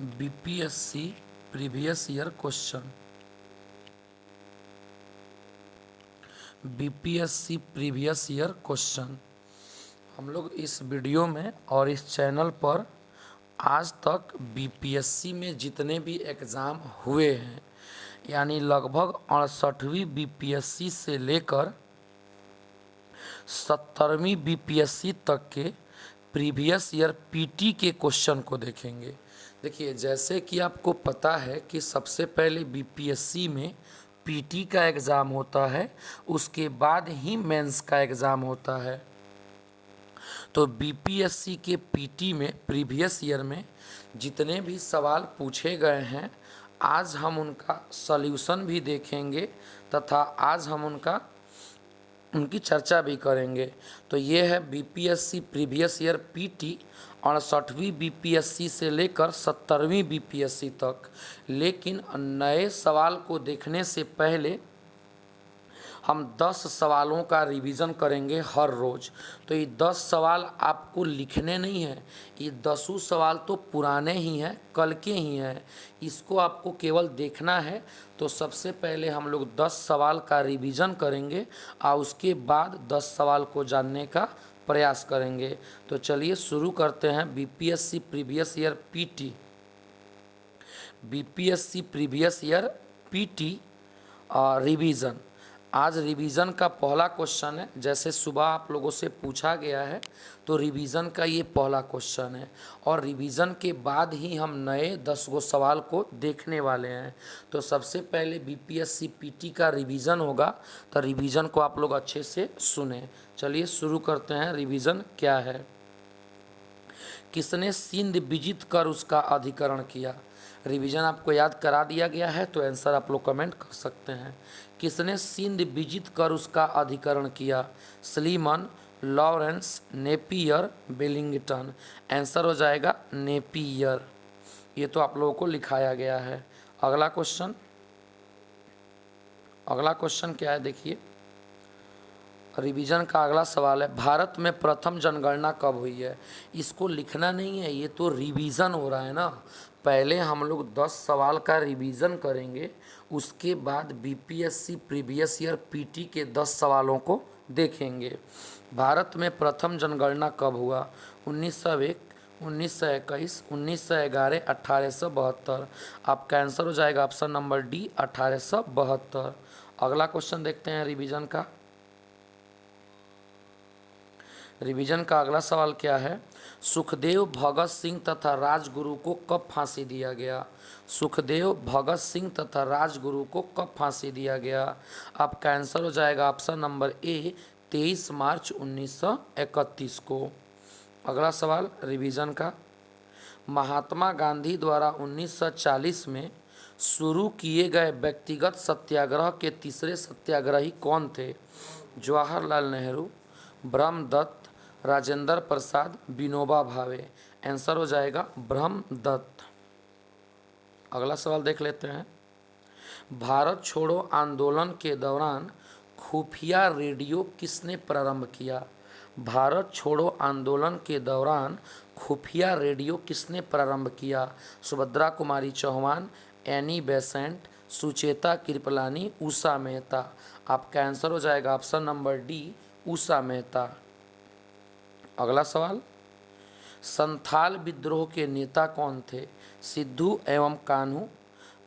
BPSC previous year question. BPSC previous year question हम लोग इस वीडियो में और इस चैनल पर आज तक बीपीएससी में जितने भी एग्ज़ाम हुए हैं, यानी लगभग 68वीं बीपीएससी से लेकर 70वीं बीपीएससी तक के प्रीवियस ईयर पीटी के क्वेश्चन को देखेंगे। देखिए, जैसे कि आपको पता है कि सबसे पहले बीपीएससी में पीटी का एग्ज़ाम होता है, उसके बाद ही मेंस का एग्ज़ाम होता है। तो बीपीएससी के पीटी में प्रीवियस ईयर में जितने भी सवाल पूछे गए हैं, आज हम उनका सॉल्यूशन भी देखेंगे तथा आज हम उनकी चर्चा भी करेंगे। तो ये है बीपीएससी प्रीवियस ईयर पीटी 68वीं बीपीएससी से लेकर 70वीं बीपीएससी तक। लेकिन नए सवाल को देखने से पहले हम 10 सवालों का रिवीजन करेंगे हर रोज़। तो ये 10 सवाल आपको लिखने नहीं हैं, ये 10 सवाल तो पुराने ही हैं, कल के ही हैं, इसको आपको केवल देखना है। तो सबसे पहले हम लोग 10 सवाल का रिवीजन करेंगे और उसके बाद 10 सवाल को जानने का प्रयास करेंगे। तो चलिए शुरू करते हैं BPSC previous year PT. BPSC previous year PT revision. आज रिवीजन का पहला क्वेश्चन है। जैसे सुबह आप लोगों से पूछा गया है, तो रिवीजन का ये पहला क्वेश्चन है और रिवीजन के बाद ही हम नए 10 गो सवाल को देखने वाले हैं। तो सबसे पहले बीपीएससी पीटी का रिवीजन होगा, तो रिवीजन को आप लोग अच्छे से सुने। चलिए शुरू करते हैं। रिवीजन क्या है? किसने सिंध विजित कर उसका अधिकरण किया? रिवीजन आपको याद करा दिया गया है, तो आंसर आप लोग कमेंट कर सकते हैं। किसने सिंध विजित कर उसका अधिकरण किया? Sleeman, Lawrence, Napier, Wellington. Answer हो जाएगा नेपियर। ये तो आप लोगों को लिखाया गया है। अगला क्वेश्चन क्या है? देखिए, रिवीजन का अगला सवाल है, भारत में प्रथम जनगणना कब हुई है? इसको लिखना नहीं है, ये तो रिवीजन हो रहा है ना। पहले हम लोग 10 सवाल का रिवीजन करेंगे, उसके बाद बीपीएससी प्रीवियस ईयर पीटी के 10 सवालों को देखेंगे। भारत में प्रथम जनगणना कब हुआ? 1901, 1921, 1911, 1872। आपका आंसर हो जाएगा ऑप्शन नंबर डी, 1872। अगला क्वेश्चन देखते हैं रिवीजन का। रिवीजन का अगला सवाल क्या है? सुखदेव, भगत सिंह तथा राजगुरु को कब फांसी दिया गया? सुखदेव, भगत सिंह तथा राजगुरु को कब फांसी दिया गया? आपका आंसर हो जाएगा ऑप्शन नंबर ए, 23 मार्च 1931 को। अगला सवाल रिवीजन का, महात्मा गांधी द्वारा 1940 में शुरू किए गए व्यक्तिगत सत्याग्रह के तीसरे सत्याग्रही कौन थे? जवाहरलाल नेहरू, ब्रह्मदत्त, राजेंद्र प्रसाद, विनोबा भावे। आंसर हो जाएगा ब्रह्मदत्त। अगला सवाल देख लेते हैं। भारत छोड़ो आंदोलन के दौरान खुफिया रेडियो किसने प्रारंभ किया? भारत छोड़ो आंदोलन के दौरान खुफिया रेडियो किसने प्रारंभ किया? Subhadra Kumari Chauhan, Annie Besant, Sucheta Kripalani, Usha Mehta. आपका आंसर हो जाएगा option number D, Usha Mehta. अगला सवाल, संथाल विद्रोह के नेता कौन थे? सिद्धू एवं कान्हू,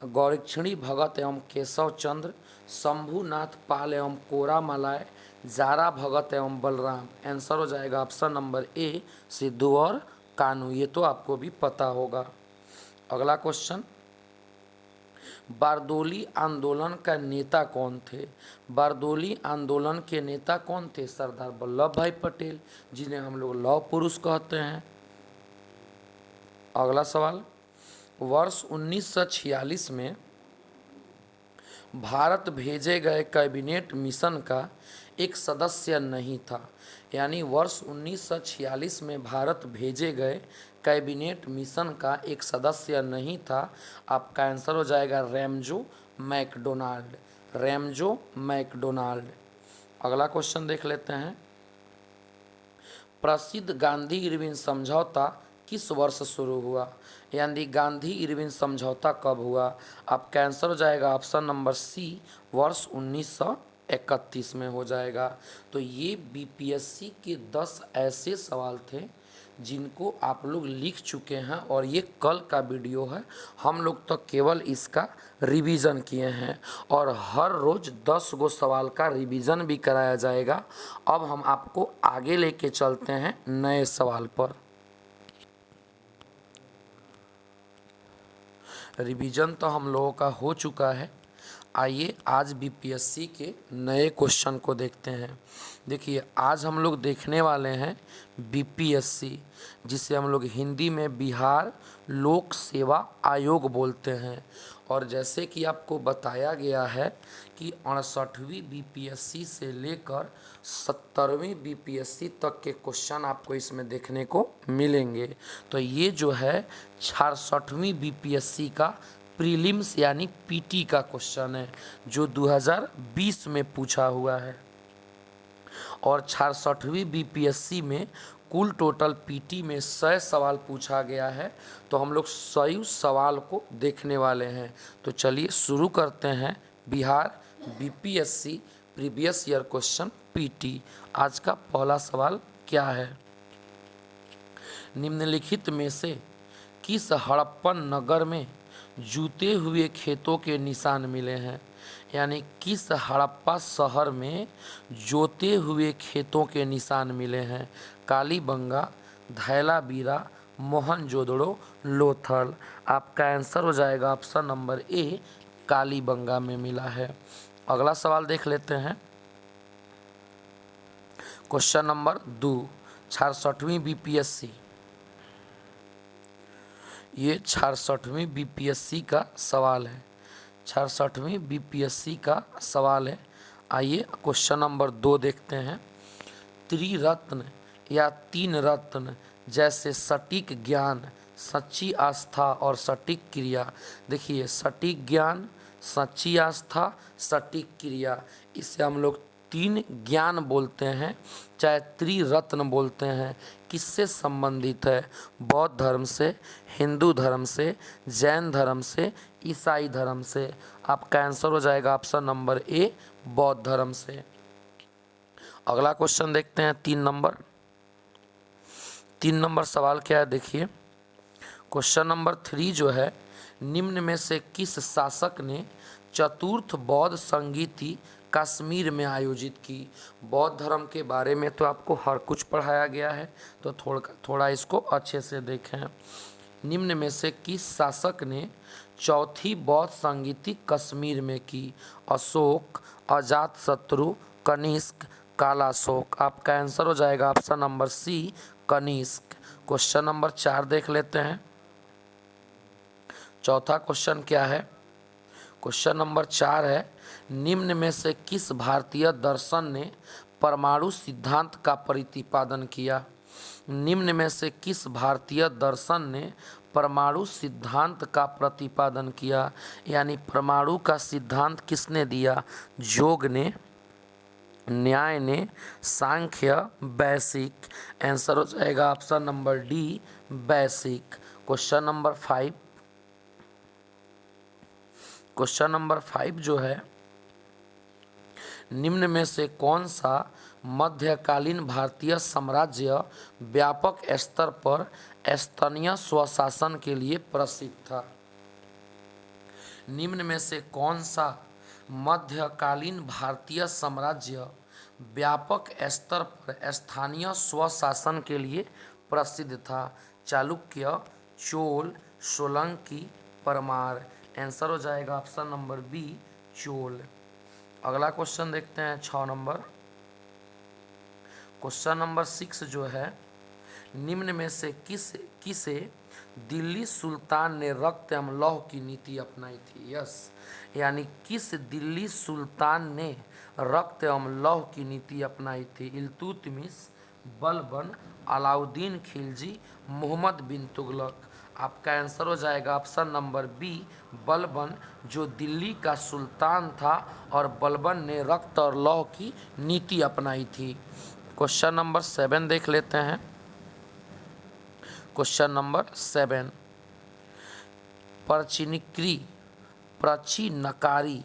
गौरक्षणी भगत एवं केशव चंद्र, शंभुनाथ पाल एवं कोरा मलाय, जारा भगत एवं बलराम। आंसर हो जाएगा ऑप्शन नंबर ए, सिद्धू और कान्हू। ये तो आपको भी पता होगा। अगला क्वेश्चन, बारदोली आंदोलन का नेता कौन थे? बारदोली आंदोलन के नेता कौन थे? सरदार वल्लभ भाई पटेल, जिन्हें हम लोग लौह पुरुष कहते हैं। अगला सवाल, वर्ष 1946 में भारत भेजे गए कैबिनेट मिशन का एक सदस्य नहीं था। यानी वर्ष 1946 में भारत भेजे गए कैबिनेट मिशन का एक सदस्य नहीं था। आपका आंसर हो जाएगा रैमजो मैकडोनाल्ड। रैमजो मैकडोनाल्ड। अगला क्वेश्चन देख लेते हैं। प्रसिद्ध गांधी इरविन समझौता किस वर्ष शुरू हुआ, यानी गांधी इरविन समझौता कब हुआ। आपका आंसर हो जाएगा ऑप्शन नंबर सी, वर्ष 1931 में हो जाएगा। तो ये बीपीएससी के 10 ऐसे सवाल थे जिनको आप लोग लिख चुके हैं और ये कल का वीडियो है। हम लोग तो केवल इसका रिवीजन किए हैं और हर रोज़ 10 गो सवाल का रिवीजन भी कराया जाएगा। अब हम आपको आगे लेके चलते हैं नए सवाल पर। रिवीजन तो हम लोगों का हो चुका है। आइए आज बीपीएससी के नए क्वेश्चन को देखते हैं। देखिए आज हम लोग देखने वाले हैं बीपीएससी, जिसे हम लोग हिंदी में बिहार लोक सेवा आयोग बोलते हैं। और जैसे कि आपको बताया गया है कि 68वीं बीपीएससी से लेकर 70वीं बीपीएससी तक के क्वेश्चन आपको इसमें देखने को मिलेंगे। तो ये जो है 66वीं बीपीएससी का प्रीलिम्स यानी पीटी का क्वेश्चन है जो 2020 में पूछा हुआ है। और 66वीं बीपीएससी में कुल टोटल पीटी में 100 सवाल पूछा गया है। तो हम लोग 100 सवाल को देखने वाले हैं। तो चलिए शुरू करते हैं Bihar BPSC previous year question PT. आज का पहला सवाल क्या है, निम्नलिखित में से किस हड़प्पन नगर में जूते हुए खेतों के निशान मिले हैं, यानी किस हड़प्पा शहर में जोते हुए खेतों के निशान मिले हैं। कालीबंगा, धैलावीरा, मोहनजोदड़ो, लोथल। आपका आंसर हो जाएगा ऑप्शन नंबर ए, कालीबंगा में मिला है। अगला सवाल देख लेते हैं। क्वेश्चन नंबर 2, 66वीं बीपीएससी। ये 66वीं बीपीएससी का सवाल है। 66वीं बीपीएससी का सवाल है। आइए क्वेश्चन नंबर 2 देखते हैं। त्रिरत्न या 3 रत्न जैसे सटीक ज्ञान, सच्ची आस्था और सटीक क्रिया। देखिए सटीक ज्ञान, सच्ची आस्था, सटीक क्रिया, इसे हम लोग 3 ज्ञान बोलते हैं, चाहे त्रिरत्न बोलते हैं। किससे संबंधित है, बौद्ध धर्म से, हिंदू धर्म से, जैन धर्म से, ईसाई धर्म से। आपका आंसर हो जाएगा ऑप्शन नंबर ए, बौद्ध धर्म से। अगला क्वेश्चन देखते हैं 3 नंबर। 3 नंबर सवाल क्या है देखिए। क्वेश्चन नंबर 3 जो है, निम्न में से किस शासक ने चतुर्थ बौद्ध संगीति कश्मीर में आयोजित की। बौद्ध धर्म के बारे में तो आपको हर कुछ पढ़ाया गया है, तो थोड़ा इसको अच्छे से देखें। निम्न में से किस शासक ने चौथी बौद्ध संगीति कश्मीर में की। अशोक, अजातशत्रु, कनिष्क, कालाशोक। आपका आंसर हो जाएगा option number C, Kanishka. Question number 4 देख लेते हैं। चौथा क्वेश्चन क्या है, क्वेश्चन नंबर 4 है, निम्न में से किस भारतीय दर्शन ने परमाणु सिद्धांत का प्रतिपादन किया। निम्न में से किस भारतीय दर्शन ने परमाणु सिद्धांत का प्रतिपादन किया, यानी परमाणु का सिद्धांत किसने दिया। योग ने, न्याय ने, सांख्य, वैशिक। आंसर हो जाएगा ऑप्शन नंबर डी, वैशिक। क्वेश्चन नंबर 5, क्वेश्चन नंबर 5 जो है, निम्न में से कौन सा मध्यकालीन भारतीय साम्राज्य व्यापक स्तर पर स्थानीय स्वशासन के लिए प्रसिद्ध था। निम्न में से कौन सा मध्यकालीन भारतीय साम्राज्य व्यापक स्तर पर स्थानीय स्वशासन के लिए प्रसिद्ध था। चालुक्य, चोल, सोलंकी, परमार। आंसर हो जाएगा ऑप्शन नंबर बी, चोल। अगला क्वेश्चन देखते हैं 6 नंबर। क्वेश्चन नंबर 6 जो है, निम्न में से किसे दिल्ली सुल्तान ने रक्त एवं लौह की नीति अपनाई थी। यस, यानी किस दिल्ली सुल्तान ने रक्त एवं लौह की नीति अपनाई थी। इल्तुतमिश, बलबन, अलाउद्दीन खिलजी, मोहम्मद बिन तुगलक। आपका आंसर हो जाएगा ऑप्शन नंबर बी, बलबन, जो दिल्ली का सुल्तान था और बलबन ने रक्त और लौह की नीति अपनाई थी। क्वेश्चन नंबर 7 देख लेते हैं। Question number 7। प्राचीनकारी,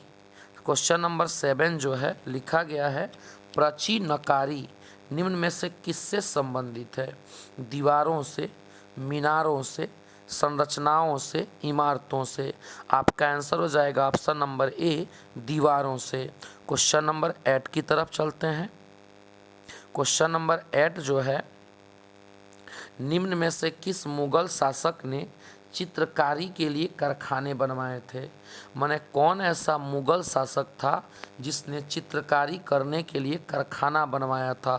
क्वेश्चन नंबर 7 जो है लिखा गया है प्राचीनकारी निम्न में से किससे संबंधित है? दीवारों से, मीनारों से, संरचनाओं से, इमारतों से। आपका आंसर हो जाएगा ऑप्शन नंबर ए, दीवारों से। क्वेश्चन नंबर 8 की तरफ चलते हैं। क्वेश्चन नंबर 8 जो है, निम्न में से किस मुगल शासक ने चित्रकारी के लिए कारखाने बनवाए थे? माने कौन ऐसा मुगल शासक था जिसने चित्रकारी करने के लिए कारखाना बनवाया था?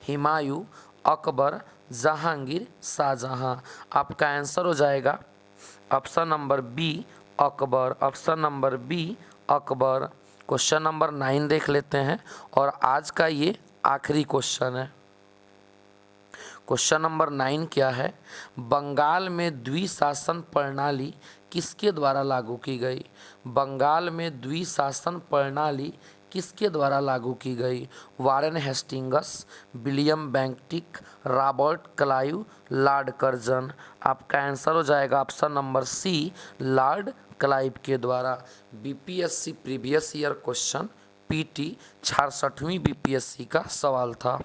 हुमायूं, अकबर, जहांगीर, शाहजहां। आपका आंसर हो जाएगा option number B, Akbar. Option number B, Akbar. Question number 9 देख लेते हैं और आज का ये आखिरी क्वेश्चन है। क्वेश्चन नंबर 9 क्या है? बंगाल में द्विशासन प्रणाली किसके द्वारा लागू की गई? बंगाल में द्विशासन प्रणाली किसके द्वारा लागू की गई? Warren Hastings, William Bentinck, Robert Clive, Lord Curzon. आपका आंसर हो जाएगा option number C, Lord Clive के द्वारा। BPSC previous year question, PT 66वीं बीपीएससी का सवाल था।